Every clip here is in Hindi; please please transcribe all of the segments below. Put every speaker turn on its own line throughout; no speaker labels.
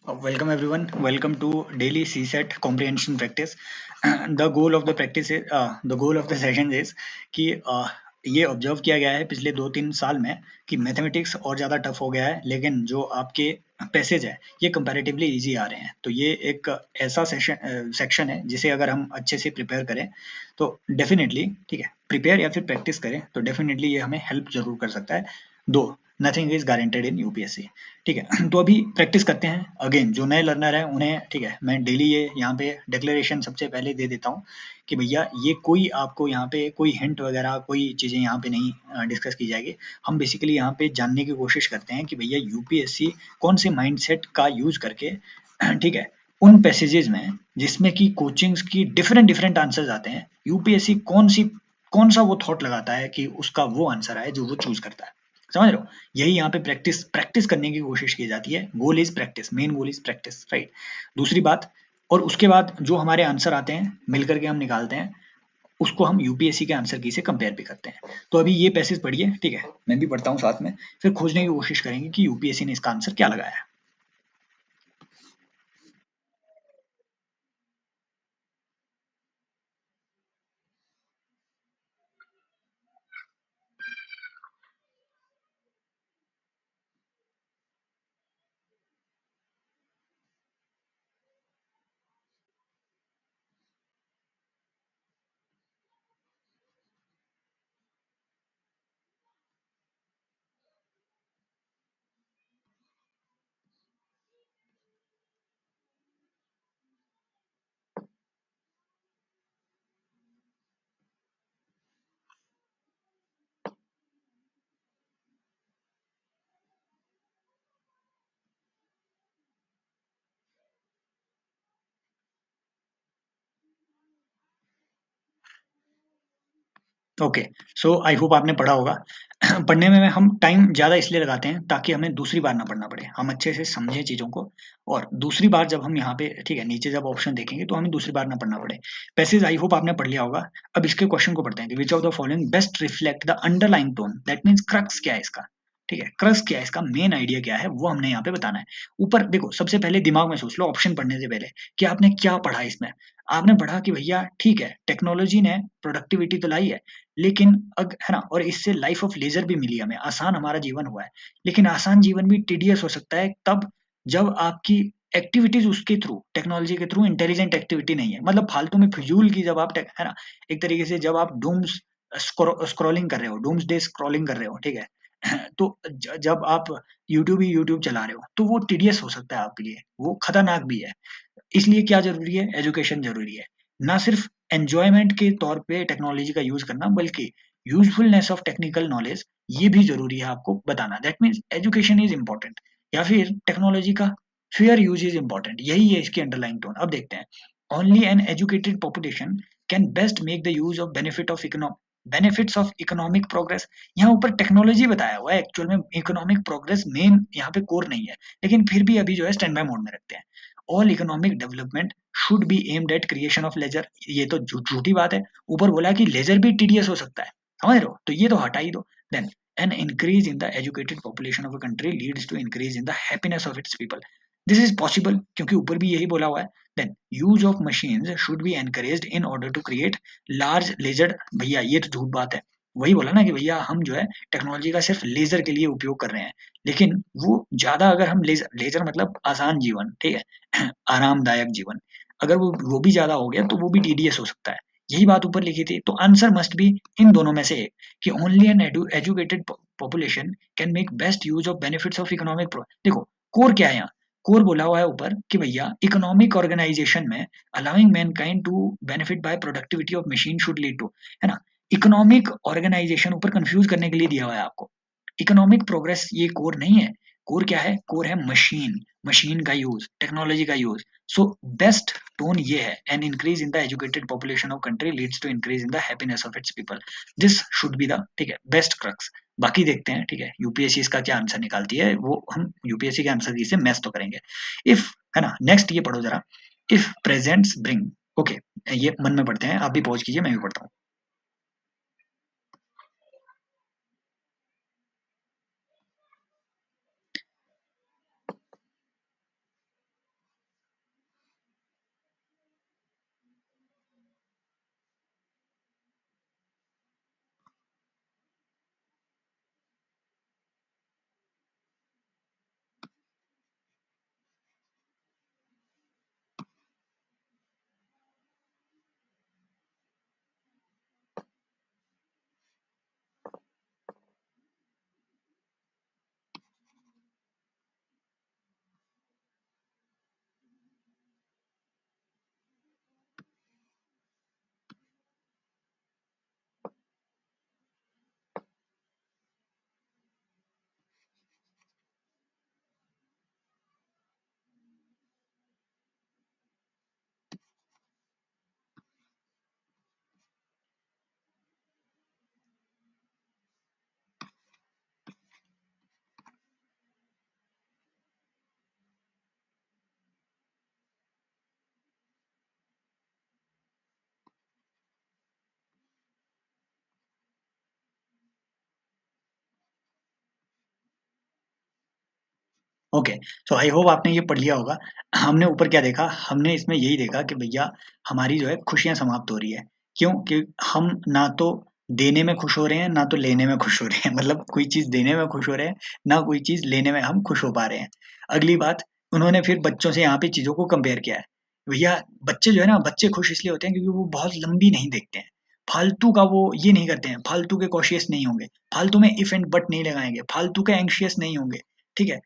Welcome everyone. Welcome to daily CSET comprehension practice. The goal of the practice is the goal of the session is कि ये ऑब्जर्व किया गया है पिछले 2-3 साल में कि मैथमेटिक्स और ज़्यादा टफ हो गया है, लेकिन जो आपके पैसेज है ये कंपैरेटिवली इजी आ रहे हैं। तो ये एक ऐसा सेक्शन है जिसे अगर हम अच्छे से प्रिपेयर करें तो डेफिनेटली ठीक है, प्रिपेयर या फिर प्रैक्टिस करें तो डेफिनेटली ये हमें हेल्प जरूर कर सकता है। दो nothing is guaranteed in UPSC. ठीक है, तो अभी प्रैक्टिस करते हैं। अगेन जो नए लर्नर है उन्हें ठीक है, मैं डेली ये यहाँ पे डिक्लेरेशन सबसे पहले दे देता हूँ कि भैया ये कोई आपको यहाँ पे कोई हिंट वगैरह कोई चीज़ें यहाँ पे नहीं डिस्कस की जाएगी। हम बेसिकली यहाँ पे जानने की कोशिश करते हैं कि भैया यूपीएससी कौन से माइंडसेट का यूज करके ठीक है, उन पैसेजेस में जिसमें कि कोचिंग्स की डिफरेंट डिफरेंट आंसर्स आते हैं, यूपीएससी कौन सा वो थॉट लगाता है कि उसका वो आंसर आए जो वो चूज करता है। समझ रहे हो? यही यहाँ पे प्रैक्टिस प्रैक्टिस करने की कोशिश की जाती है। Goal is practice, main goal is practice, right. दूसरी बात, और उसके बाद जो हमारे आंसर आते हैं मिलकर के हम निकालते हैं, उसको हम यूपीएससी के आंसर की से कंपेयर भी करते हैं। तो अभी ये पैसेज पढ़िए, ठीक है, मैं भी पढ़ता हूँ साथ में, फिर खोजने की कोशिश करेंगे कि यूपीएससी ने इसका आंसर क्या लगाया है। ओके, सो आई होप आपने पढ़ा होगा। पढ़ने में हम टाइम ज़्यादा इसलिए लगाते हैं ताकि हमें दूसरी बार ना पढ़ना पड़े, हम अच्छे से समझें चीज़ों को। और दूसरी बार जब हम यहाँ पे ठीक है नीचे जब ऑप्शन देखेंगे तो हमें दूसरी बार ना पढ़ना पड़े। पैसेज आई होप आपने पढ़ लिया होगा। अब इसके क्वेश्चन को पढ़ते हैं कि which of the following best reflect the underlying tone, that means crux क्या है इसका। ठीक है, क्रक्स क्या है इसका, मेन आइडिया क्या है, वो हमने यहाँ पे बताना है। ऊपर देखो, सबसे पहले दिमाग में सोच लो ऑप्शन पढ़ने से पहले कि आपने क्या पढ़ा इसमें। आपने पढ़ा कि भैया ठीक है, टेक्नोलॉजी ने प्रोडक्टिविटी तो लाई है, लेकिन अग है ना, और इससे लाइफ ऑफ लेजर भी मिली हमें, आसान हमारा जीवन हुआ है। लेकिन आसान जीवन भी टीडियस हो सकता है तब जब आपकी एक्टिविटीज उसके थ्रू, टेक्नोलॉजी के थ्रू इंटेलिजेंट एक्टिविटी नहीं है, मतलब फालतू में फिजूल की जब आप है ना, एक तरीके से जब आप डूम्स स्क्रॉलिंग कर रहे हो, डूम्स डे स्क्रॉलिंग कर रहे हो, ठीक है, तो जब आप यूट्यूब ही यूट्यूब चला रहे हो तो वो टीडियस हो सकता है आपके लिए, वो खतरनाक भी है। इसलिए क्या ज़रूरी है? एजुकेशन ज़रूरी है। ना सिर्फ एन्जॉयमेंट के तौर पे टेक्नोलॉजी का यूज़ करना, बल्कि यूज़फुलनेस ऑफ टेक्निकल नॉलेज, ये भी ज़रूरी है आपको बताना। That means education is important, या फिर टेक्नोलॉजी का फेयर यूज़ इज़ इम्पोर्टेंट। यही है इसकी अंडरलाइंग टोन। अब देखते हैं। Only an educated population can best make the use of benefits of economic progress. यहाँ ऊपर टेक्नोलॉजी बताया हुआ है, एक्चुअल में इकोनॉमिक प्रोग्रेस मेन यहाँ पे कोर नहीं है, लेकिन फिर भी अभी जो है स्टैंड बाय मोड में रखते हैं। All economic development should be aimed at creation of leisure. ये तो झूठी बात है। ऊपर बोला कि लेजर भी टीडीएस हो सकता है, समझ रहे हो? तो ये तो हटा ही दो। Then an increase in the educated population of a country leads to increase in the happiness of its people. This is possible, क्योंकि ऊपर भी यही बोला हुआ है। Then use of machines should be encouraged in order to create large leisure. भैया ये तो झूठ बात है। वही बोला ना कि भैया हम जो है टेक्नोलॉजी का सिर्फ लेजर के लिए उपयोग कर रहे हैं, लेकिन वो ज्यादा अगर हम लेजर लेजर मतलब आसान जीवन, ठीक है, आरामदायक जीवन, अगर वो भी ज्यादा हो गया तो वो भी टीडीएस हो सकता है। यही बात ऊपर लिखी थी। तो आंसर मस्ट बी इन दोनों में से एक, कि only an educated population can make best use of benefits of economic pro. देखो कोर क्या है यहाँ, कोर बोला हुआ है ऊपर कि भैया इकोनॉमिक ऑर्गेनाइजेशन में allowing mankind to benefit by productivity of machine should lead to, है ना। इकोनॉमिक ऑर्गेनाइजेशन ऊपर कंफ्यूज करने के लिए दिया हुआ है आपको। इकोनॉमिक प्रोग्रेस ये कोर नहीं है। कोर क्या है? कोर है मशीन, मशीन का यूज, टेक्नोलॉजी का यूज। सो बेस्ट टोन ये है, an increase in the educated population of country leads to increase in the happiness of its people. This should be the ठीक है बेस्ट क्रक्स। बाकी देखते हैं, ठीक है, यूपीएससी इसका क्या आंसर निकालती है, वो हम यूपीएससी के आंसर की से मैच तो करेंगे। इफ, है ना, नेक्स्ट ये पढ़ो जरा। इफ प्रेजेंट्स ब्रिंग, ओके, ये मन में पढ़ते हैं, आप भी पहुंच कीजिए, मैं भी पढ़ता हूँ। ओके, सो आई होप आपने ये पढ़ लिया होगा। हमने ऊपर क्या देखा, हमने इसमें यही देखा कि भैया हमारी जो है खुशियाँ समाप्त हो रही है। क्यों? कि हम ना तो देने में खुश हो रहे हैं, ना तो लेने में खुश हो रहे हैं। मतलब कोई चीज़ देने में खुश हो रहे हैं, ना कोई चीज़ लेने में हम खुश हो पा रहे हैं। अगली बात, उन्होंने फिर बच्चों से यहाँ पे चीज़ों को कंपेयर किया है। भैया बच्चे जो है ना, बच्चे खुश इसलिए होते हैं क्योंकि वो बहुत लंबी नहीं देखते हैं। फालतू का वो ये नहीं करते हैं, फालतू के कॉशियस नहीं होंगे, फालतू में इफ एंड बट नहीं लगाएँगे, फालतू के एंग्ज़ियस नहीं होंगे, ठीक है?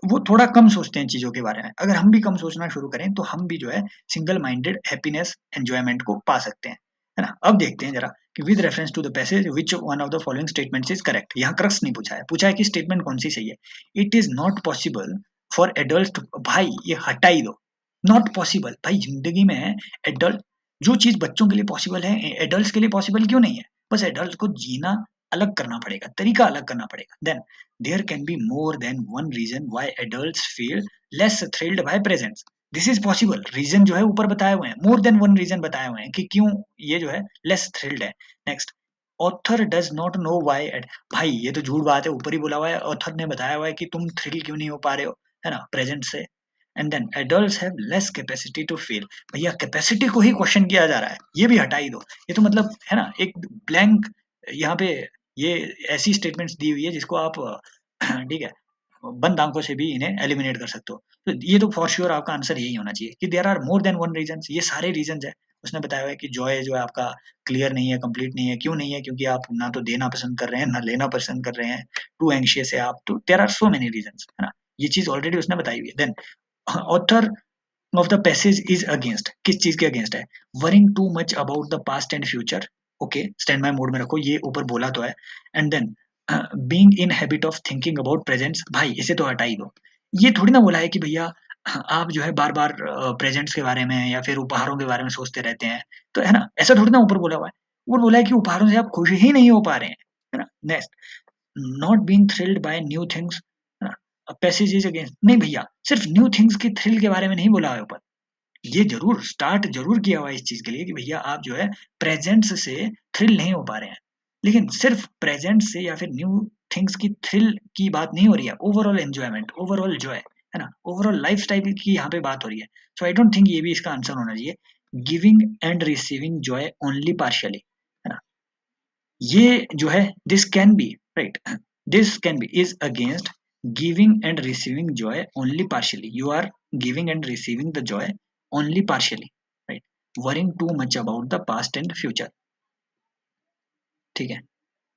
वो थोड़ा कम सोचते हैं चीज़ों के बारे में। अगर हम भी कम सोचना शुरू करें, तो हम भी जो है सिंगल माइंडेड हैप्पीनेस, एन्जॉयमेंट को पा सकते हैं। है ना? अब देखते हैं ज़रा कि with reference to the passage which one of the following statements is correct. यहाँ क्रक्स नहीं पूछा है। पूछा है कि स्टेटमेंट कौन-सी सही है। It is not possible for adults to, भाई ये हटा ही दो। नॉट पॉसिबल, भाई ज़िंदगी में एडल्ट, जो चीज़ बच्चों के लिए पॉसिबल है, एडल्ट्स के लिए पॉसिबल क्यों नहीं है? बस एडल्ट को जीना अलग करना पड़ेगा, तरीका अलग करना पड़ेगा। Then there can be more than one reason why adults feel less thrilled by presents. This is possible. Reason जो है ऊपर बताए हुए हैं, मोर देन वन रीजन बताए हुए हैं कि क्यों ये जो है लेस थ्रिल्ड है। Next, author does not know why at, भाई ये तो झूठ बात है, ऊपर ही बोला हुआ है, ऑथर ने बताया हुआ है कि तुम थ्रिल क्यों नहीं हो पा रहे हो, है ना, प्रेजेंट से। And then adults have less capacity to feel, भैया कैपेसिटी को ही क्वेश्चन किया जा रहा है, ये भी हटा ही दो। ये तो मतलब है ना, एक ब्लैंक यहाँ पे ये ऐसी स्टेटमेंट्स दी हुई है जिसको आप ठीक है, बंद आंखों से भी इन्हें एलिमिनेट कर सकते हो। तो ये तो फॉर श्योर आपका आंसर यही होना चाहिए कि there are more than one reasons. ये सारे रीजंस है। उसने बताया हुआ है कि जॉय जो है आपका क्लियर नहीं है, कंप्लीट नहीं है। क्यों नहीं है? क्योंकि आप ना तो देना पसंद कर रहे हैं, ना लेना पसंद कर रहे हैं, टू एंग्शियस है आप, तो there are so many reasons, है ना। ये चीज ऑलरेडी उसने बताई हुई है। Then author of the passage is against, किस चीज के अगेंस्ट है? Worrying too much about the past and future. Okay, stand by mode में रखो, ये ऊपर बोला तो है। And then being in habit of thinking about presents, भाई इसे तो हटा ही दो। ये थोड़ी ना बोला है कि भैया आप जो है बार बार प्रेजेंट्स के बारे में या फिर उपहारों के बारे में सोचते रहते हैं, तो है ना, ऐसा थोड़ी ना ऊपर बोला हुआ है। ऊपर बोला है कि उपहारों से आप खुश ही नहीं हो पा रहे हैं, है ना। Next, not being thrilled by new things, है ना, पैसेज इज अगेंस्ट, नहीं भैया, सिर्फ न्यू थिंग्स की थ्रिल के बारे में नहीं बोला है ऊपर। ये जरूर स्टार्ट जरूर किया हुआ है इस चीज के लिए कि भैया आप जो है प्रेजेंट्स से थ्रिल नहीं हो पा रहे हैं, लेकिन सिर्फ प्रेजेंट से या फिर न्यू थिंग्स की थ्रिल की बात नहीं हो रही है। ओवरऑल एंजॉयमेंट, ओवरऑल जॉय, है ना, ओवरऑल लाइफ स्टाइल की यहाँ पे बात हो रही है। सो आई डोंट थिंक ये भी इसका आंसर होना चाहिए। Giving and receiving joy only partially, है ना, ये जो है this can be, right, this can be is against giving and receiving joy only partially. You are giving and receiving the joy only partially, right, worrying too much about the past and future, ठीक है।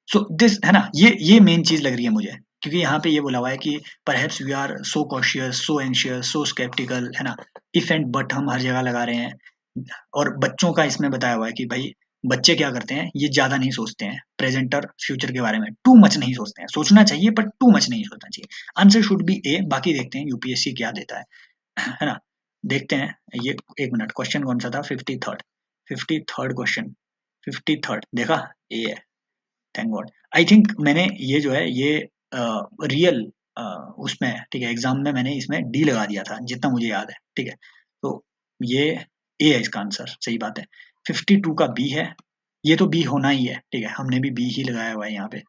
सो दिस, है ना, ये मेन चीज लग रही है मुझे, क्योंकि यहाँ पे ये बोला हुआ है कि perhaps we are so cautious, so anxious, so skeptical, है ना, इफ एंड बट हम हर जगह लगा रहे हैं। और बच्चों का इसमें बताया हुआ है कि भाई बच्चे क्या करते हैं, ये ज्यादा नहीं सोचते हैं प्रेजेंट और फ्यूचर के बारे में, टू मच नहीं सोचते हैं। सोचना चाहिए पर टू मच नहीं सोचना चाहिए। आंसर शुड बी ए। बाकी देखते हैं यूपीएससी क्या देता है ना। देखते हैं ये, एक मिनट, क्वेश्चन कौन सा था? 53rd, 53rd क्वेश्चन, 53rd देखा, ए है, थैंक गॉड। आई थिंक मैंने ये जो है ये रियल उसमें, ठीक है, एग्जाम में मैंने इसमें डी लगा दिया था जितना मुझे याद है, ठीक है। तो ये ए है इसका आंसर, सही बात है। 52 का बी है, ये तो बी होना ही है, ठीक है, हमने भी बी ही लगाया हुआ है यहाँ पे,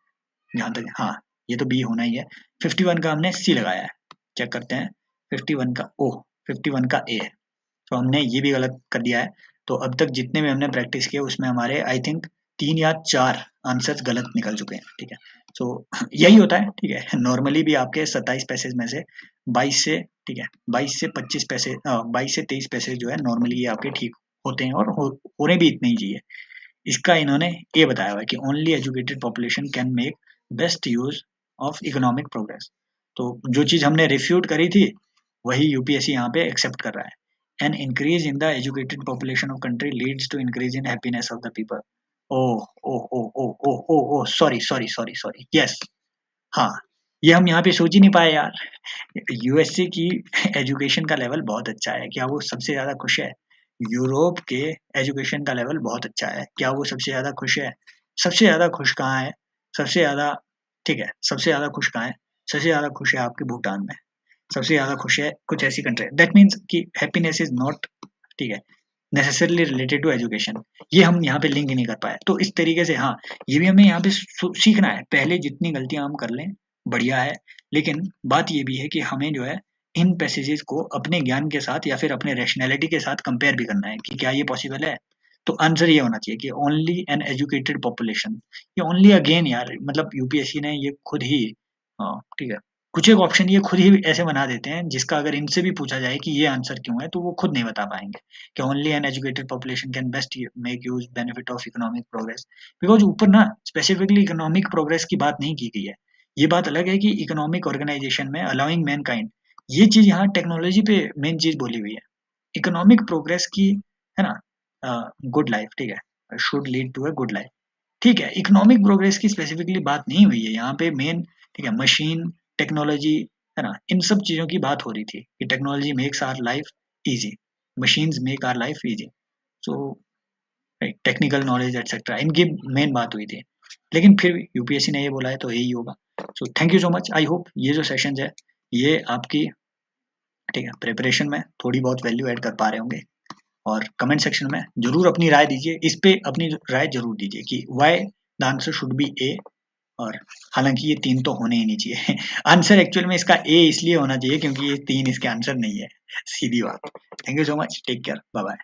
जहाँ तक, हाँ, ये तो बी होना ही है। 51 का हमने सी लगाया है, चेक करते हैं। 51 का ओ, 51 का ए है, तो हमने ये भी गलत कर दिया है। तो अब तक जितने भी हमने प्रैक्टिस किए उसमें हमारे आई थिंक 3 या 4 आंसर्स गलत निकल चुके हैं, ठीक है। सो यही होता है, ठीक है। नॉर्मली भी आपके 27 पैसेज में से 22 से, ठीक है, 22 से 25 पैसे, 22 से 23 पैसेज जो है नॉर्मली ये आपके ठीक होते हैं, और होने भी इतने ही चाहिए। इसका इन्होंने ये बताया हुआ है कि only educated population can make best use of economic progress. तो जो चीज हमने रिफ्यूट करी थी वही यूपीएससी यहाँ पे एक्सेप्ट कर रहा है। An increase in the educated population of country leads to increase in happiness of the people. Oh, oh, oh, oh, oh, oh, oh, sorry, sorry, sorry, sorry. Yes, हाँ, ये हम यहाँ पे सोच ही नहीं पाए यार। यूएसए की एजुकेशन का लेवल बहुत अच्छा है, क्या वो सबसे ज्यादा खुश है? यूरोप के एजुकेशन का लेवल बहुत अच्छा है, क्या वो सबसे ज्यादा खुश है? सबसे ज्यादा खुश कहाँ है? सबसे ज्यादा, ठीक है, सबसे ज्यादा खुश कहाँ है? सबसे ज्यादा खुश है आपके भूटान में, सबसे ज्यादा खुश है कुछ ऐसी कंट्री। दैट मीन्स कि हैप्पीनेस इज नॉट, ठीक है, नेसेसरली रिलेटेड टू एजुकेशन। ये हम यहाँ पे लिंक ही नहीं कर पाए। तो इस तरीके से हाँ, ये भी हमें यहाँ पे सीखना है। पहले जितनी गलतियां हम कर लें बढ़िया है, लेकिन बात ये भी है कि हमें जो है इन पैसेजेस को अपने ज्ञान के साथ या फिर अपने रैशनैलिटी के साथ कंपेयर भी करना है कि क्या ये पॉसिबल है। तो आंसर ये होना चाहिए कि ओनली एन एजुकेटेड पॉपुलेशन। ये ओनली अगेन यार, मतलब यूपीएससी ने ये खुद ही, हाँ ठीक है, कुछ एक ऑप्शन ये खुद ही ऐसे बना देते हैं जिसका अगर इनसे भी पूछा जाए कि ये आंसर क्यों है तो वो खुद नहीं बता पाएंगे कि only an educated population can best make use benefit of economic progress. Because ऊपर ना स्पेसिफिकली इकोनॉमिक प्रोग्रेस की बात नहीं की गई है। ये बात अलग है कि इकोनॉमिक ऑर्गेनाइजेशन में अलाउइंग मैनकाइंड, ये चीज यहाँ टेक्नोलॉजी पे मेन चीज बोली हुई है। इकोनॉमिक प्रोग्रेस की, है ना, गुड लाइफ, ठीक है, should lead to a good life, ठीक है। इकोनॉमिक प्रोग्रेस की स्पेसिफिकली बात नहीं हुई है यहाँ पे मेन, ठीक है। मशीन टेक्नोलॉजी, है ना, इन सब चीजों की बात हो रही थी कि technology makes our life easy, machines make our life easy. So technical knowledge etcetera इनकी मेन बात हुई थी, लेकिन फिर यूपीएससी ने ये बोला है तो यही होगा। So thank you so much, I hope ये जो सेशन है ये आपकी, ठीक है, प्रिपरेशन में थोड़ी बहुत वैल्यू ऐड कर पा रहे होंगे। और कमेंट सेक्शन में जरूर अपनी राय दीजिए, इस पे अपनी राय जरूर दीजिए कि why the answer should be A. और हालांकि ये 3 तो होने ही नहीं चाहिए आंसर एक्चुअल में इसका ए इसलिए होना चाहिए क्योंकि ये 3 इसके आंसर नहीं है, सीधी बात। Thank you so much, take care, bye bye.